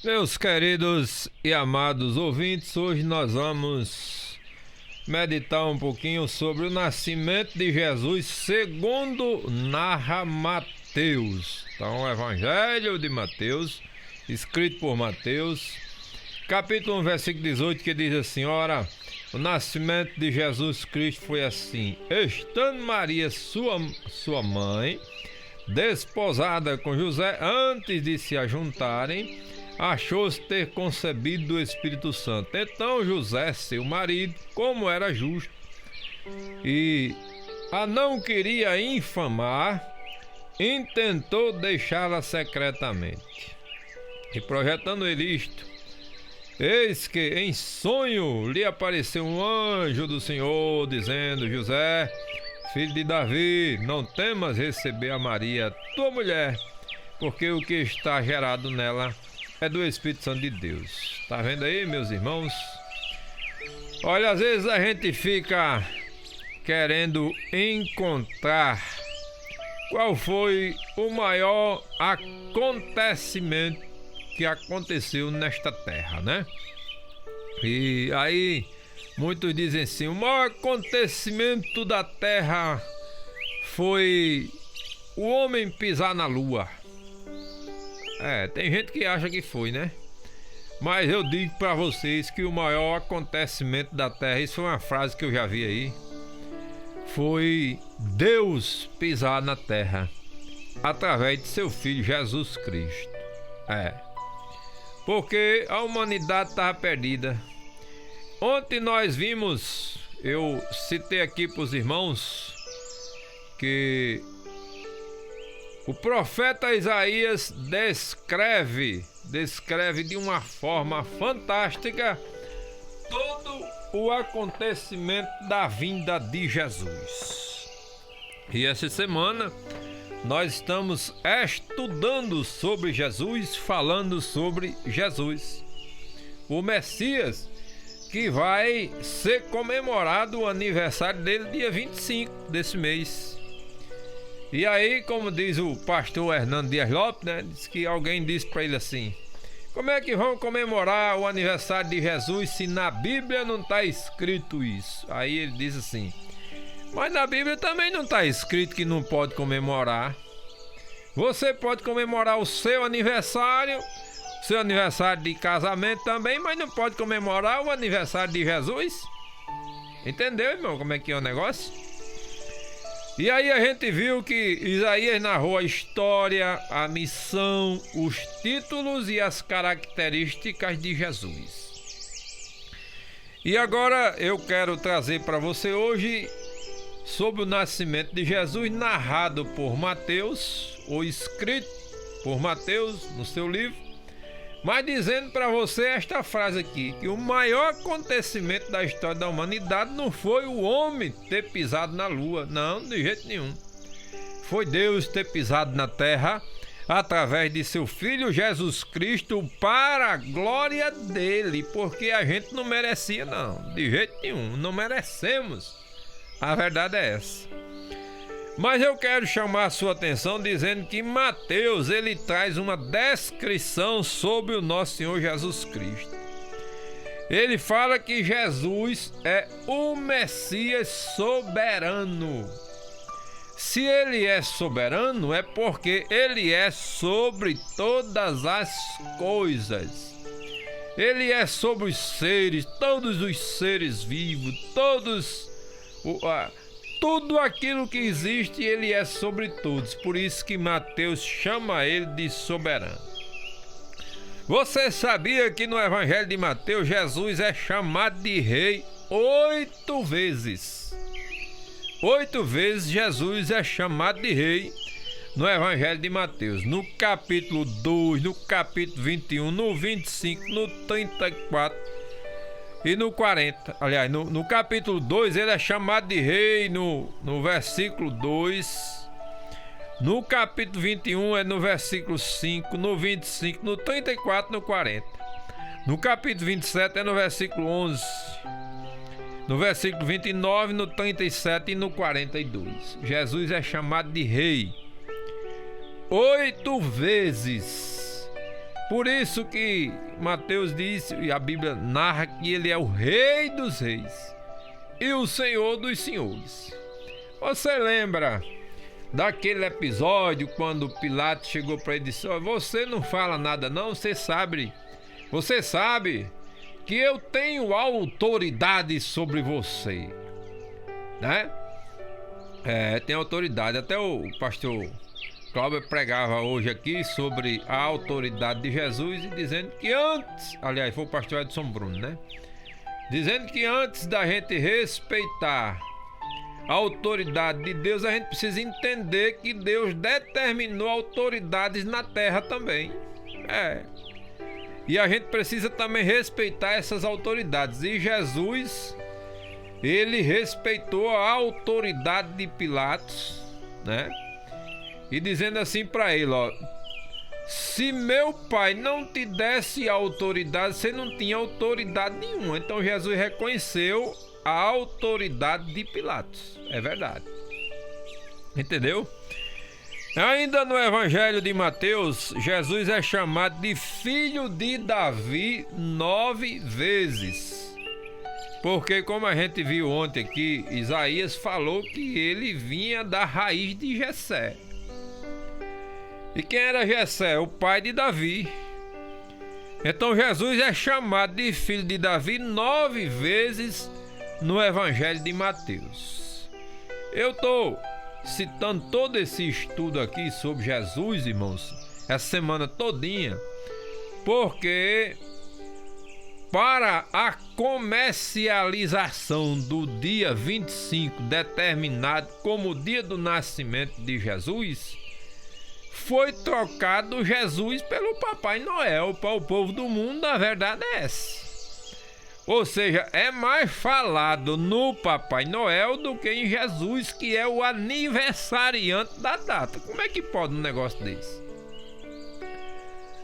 Meus queridos e amados ouvintes, hoje nós vamos meditar um pouquinho sobre o nascimento de Jesus segundo narra Mateus. Então, o Evangelho de Mateus, escrito por Mateus, capítulo 1, versículo 18, que diz assim: ora, o nascimento de Jesus Cristo foi assim: estando Maria, sua mãe, desposada com José, antes de se ajuntarem, achou-se ter concebido do Espírito Santo. Então José, seu marido, como era justo e a não queria infamar, intentou deixá-la secretamente. E projetando ele isto, eis que em sonho lhe apareceu um anjo do Senhor, dizendo: José, filho de Davi, não temas receber a Maria, tua mulher, porque o que está gerado nela é do Espírito Santo de Deus. Tá vendo aí, meus irmãos? Olha, às vezes a gente fica querendo encontrar qual foi o maior acontecimento que aconteceu nesta terra, né? E aí muitos dizem assim: o maior acontecimento da terra foi o homem pisar na lua. Tem gente que acha que foi, né? Mas eu digo pra vocês que o maior acontecimento da terra, isso foi uma frase que eu já vi aí, foi Deus pisar na terra através de seu Filho Jesus Cristo. Porque a humanidade estava perdida. Ontem nós vimos, eu citei aqui para os irmãos, que o profeta Isaías descreve de uma forma fantástica todo o acontecimento da vinda de Jesus. E essa semana nós estamos estudando sobre Jesus, falando sobre Jesus, o Messias, que vai ser comemorado o aniversário dele dia 25 desse mês. E aí, como diz o pastor Hernando Dias Lopes, né, diz que alguém disse para ele assim: como é que vão comemorar o aniversário de Jesus se na Bíblia não está escrito isso? Aí ele diz assim: mas na Bíblia também não está escrito que não pode comemorar. Você pode comemorar o seu aniversário de casamento também, mas não pode comemorar o aniversário de Jesus. Entendeu, irmão, como é que é o negócio? E aí a gente viu que Isaías narrou a história, a missão, os títulos e as características de Jesus. E agora eu quero trazer para você hoje sobre o nascimento de Jesus, narrado por Mateus, ou escrito por Mateus no seu livro, mas dizendo para você esta frase aqui, que o maior acontecimento da história da humanidade não foi o homem ter pisado na lua, não, de jeito nenhum. Foi Deus ter pisado na terra através de seu Filho Jesus Cristo para a glória dele, porque a gente não merecia, não, de jeito nenhum, não merecemos. A verdade é essa. Mas eu quero chamar a sua atenção dizendo que Mateus, ele traz uma descrição sobre o nosso Senhor Jesus Cristo. Ele fala que Jesus é o Messias soberano. Se ele é soberano, é porque ele é sobre todas as coisas. Ele é sobre os seres, todos os seres vivos, tudo aquilo que existe, ele é sobre todos. Por isso que Mateus chama ele de soberano. Você sabia que no Evangelho de Mateus, Jesus é chamado de rei 8 vezes? 8 vezes Jesus é chamado de rei no Evangelho de Mateus. No capítulo 2, no capítulo 21, no 25, no 34... e no 40, aliás, no capítulo 2 ele é chamado de rei no versículo 2. No capítulo 21 é no versículo 5, no 25, no 34, no 40. No capítulo 27 é no versículo 11. No versículo 29, no 37 e no 42. Jesus é chamado de rei 8 vezes. Por isso que Mateus diz, e a Bíblia narra, que ele é o Rei dos Reis e o Senhor dos Senhores. Você lembra daquele episódio quando Pilatos chegou para ele e disse: você não fala nada não, você sabe que eu tenho autoridade sobre você, né? Tem autoridade. Até o pastor Cláudio pregava hoje aqui sobre a autoridade de Jesus e dizendo que antes, aliás, foi o pastor Edson Bruno, né? Dizendo que antes da gente respeitar a autoridade de Deus, a gente precisa entender que Deus determinou autoridades na terra também. E a gente precisa também respeitar essas autoridades. E Jesus, ele respeitou a autoridade de Pilatos, né? E dizendo assim para ele, se meu pai não te desse autoridade, você não tinha autoridade nenhuma. Então Jesus reconheceu a autoridade de Pilatos. É verdade. Entendeu? Ainda no Evangelho de Mateus, Jesus é chamado de filho de Davi 9 vezes. Porque, como a gente viu ontem aqui, Isaías falou que ele vinha da raiz de Jessé. E quem era Jessé? O pai de Davi. Então Jesus é chamado de filho de Davi 9 vezes no Evangelho de Mateus. Eu estou citando todo esse estudo aqui sobre Jesus, irmãos, essa semana todinha, porque para a comercialização do dia 25, determinado como o dia do nascimento de Jesus, foi trocado Jesus pelo Papai Noel para o povo do mundo. A verdade é essa. Ou seja, é mais falado no Papai Noel do que em Jesus, que é o aniversariante da data. Como é que pode um negócio desse?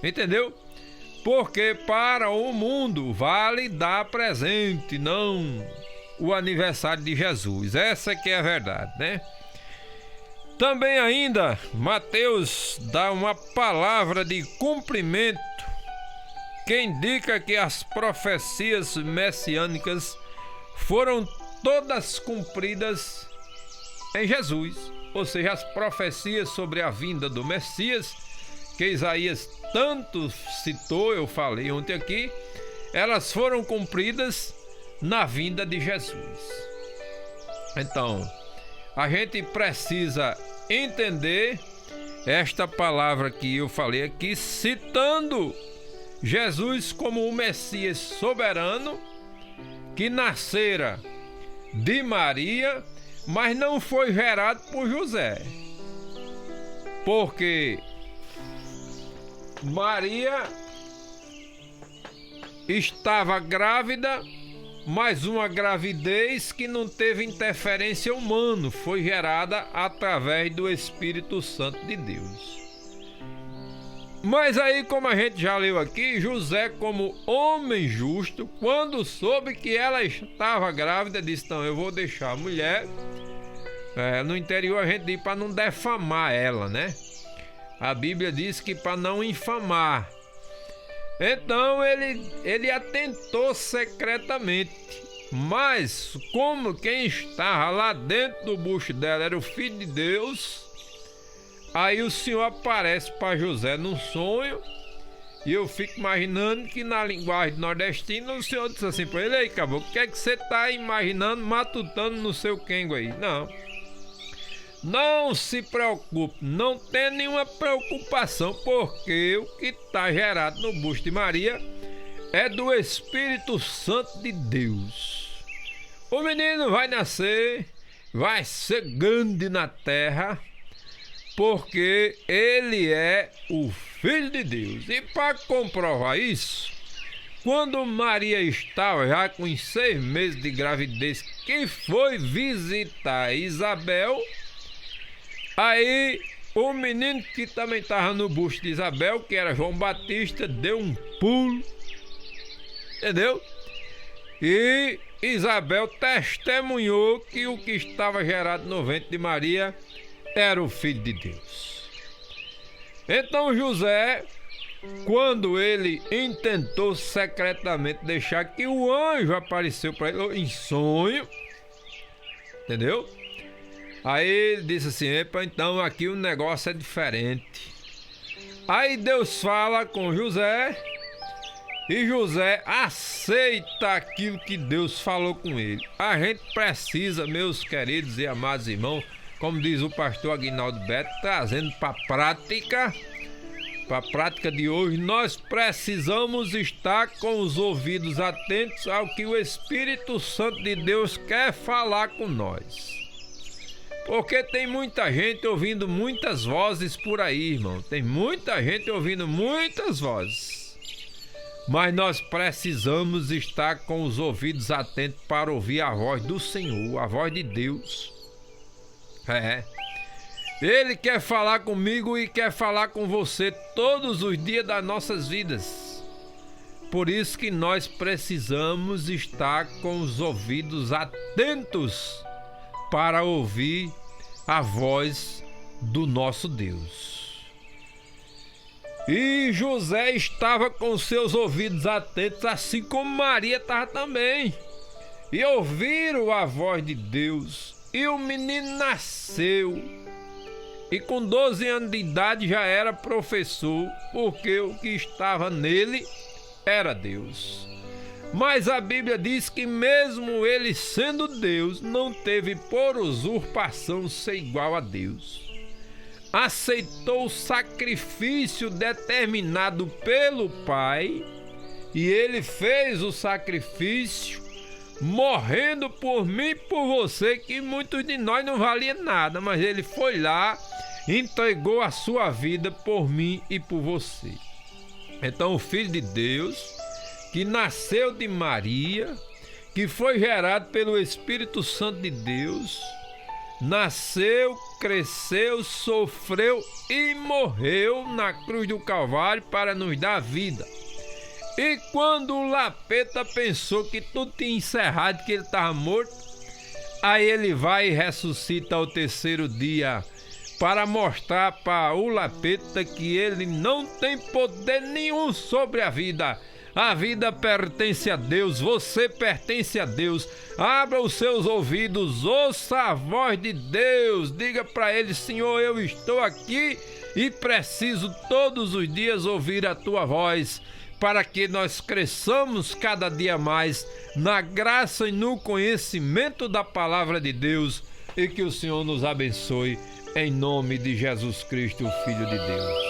Entendeu? Porque para o mundo vale dar presente, não o aniversário de Jesus. Essa que é a verdade, né? Também ainda, Mateus dá uma palavra de cumprimento que indica que as profecias messiânicas foram todas cumpridas em Jesus. Ou seja, as profecias sobre a vinda do Messias, que Isaías tanto citou, eu falei ontem aqui, elas foram cumpridas na vinda de Jesus. Então, a gente precisa entender esta palavra que eu falei aqui, citando Jesus como o Messias soberano, que nascera de Maria, mas não foi gerado por José. Porque Maria estava grávida, mas uma gravidez que não teve interferência humana, foi gerada através do Espírito Santo de Deus. Mas aí, como a gente já leu aqui, José, como homem justo, quando soube que ela estava grávida, disse: não, eu vou deixar a mulher. No interior a gente diz para não defamar ela, né? A Bíblia diz que para não infamar. Então ele atentou secretamente, mas como quem estava lá dentro do bucho dela era o Filho de Deus, aí o Senhor aparece para José num sonho, e eu fico imaginando que na linguagem nordestina o Senhor disse assim para ele: ei, caboclo, o que é que você está imaginando, matutando no seu quengo aí? Não se preocupe, não tem nenhuma preocupação, porque o que está gerado no bucho de Maria é do Espírito Santo de Deus. O menino vai nascer, vai ser grande na terra, porque ele é o Filho de Deus. E para comprovar isso, quando Maria estava já com 6 meses de gravidez, que foi visitar Isabel, aí o menino que também estava no bucho de Isabel, que era João Batista, deu um pulo, entendeu? E Isabel testemunhou que o que estava gerado no ventre de Maria era o Filho de Deus. Então José quando ele intentou secretamente deixar que o anjo apareceu para ele em sonho, entendeu? Aí ele disse assim: epa, então aqui o negócio é diferente. Aí Deus fala com José e José aceita aquilo que Deus falou com ele. A gente precisa, meus queridos e amados irmãos, como diz o pastor Aguinaldo Beto, trazendo para a prática de hoje, nós precisamos estar com os ouvidos atentos ao que o Espírito Santo de Deus quer falar com nós. Porque tem muita gente ouvindo muitas vozes por aí, irmão. Tem muita gente ouvindo muitas vozes. Mas nós precisamos estar com os ouvidos atentos para ouvir a voz do Senhor, a voz de Deus. Ele quer falar comigo e quer falar com você todos os dias das nossas vidas. Por isso que nós precisamos estar com os ouvidos atentos para ouvir a voz do nosso Deus. E José estava com seus ouvidos atentos, assim como Maria estava também, e ouviram a voz de Deus. E o menino nasceu, e com 12 anos de idade já era professor, porque o que estava nele era Deus. Mas a Bíblia diz que mesmo ele sendo Deus, não teve por usurpação ser igual a Deus. Aceitou o sacrifício determinado pelo Pai, e ele fez o sacrifício, morrendo por mim e por você, que muitos de nós não valia nada, mas ele foi lá, entregou a sua vida por mim e por você. Então o Filho de Deus, que nasceu de Maria, que foi gerado pelo Espírito Santo de Deus, nasceu, cresceu, sofreu e morreu na cruz do Calvário para nos dar vida. E quando o Lapeta pensou que tudo tinha encerrado, que ele estava morto, aí ele vai e ressuscita ao terceiro dia para mostrar para o Lapeta que ele não tem poder nenhum sobre a vida. A vida pertence a Deus, você pertence a Deus. Abra os seus ouvidos, ouça a voz de Deus. Diga para ele: Senhor, eu estou aqui e preciso todos os dias ouvir a tua voz, para que nós cresçamos cada dia mais na graça e no conhecimento da palavra de Deus, e que o Senhor nos abençoe em nome de Jesus Cristo, o Filho de Deus.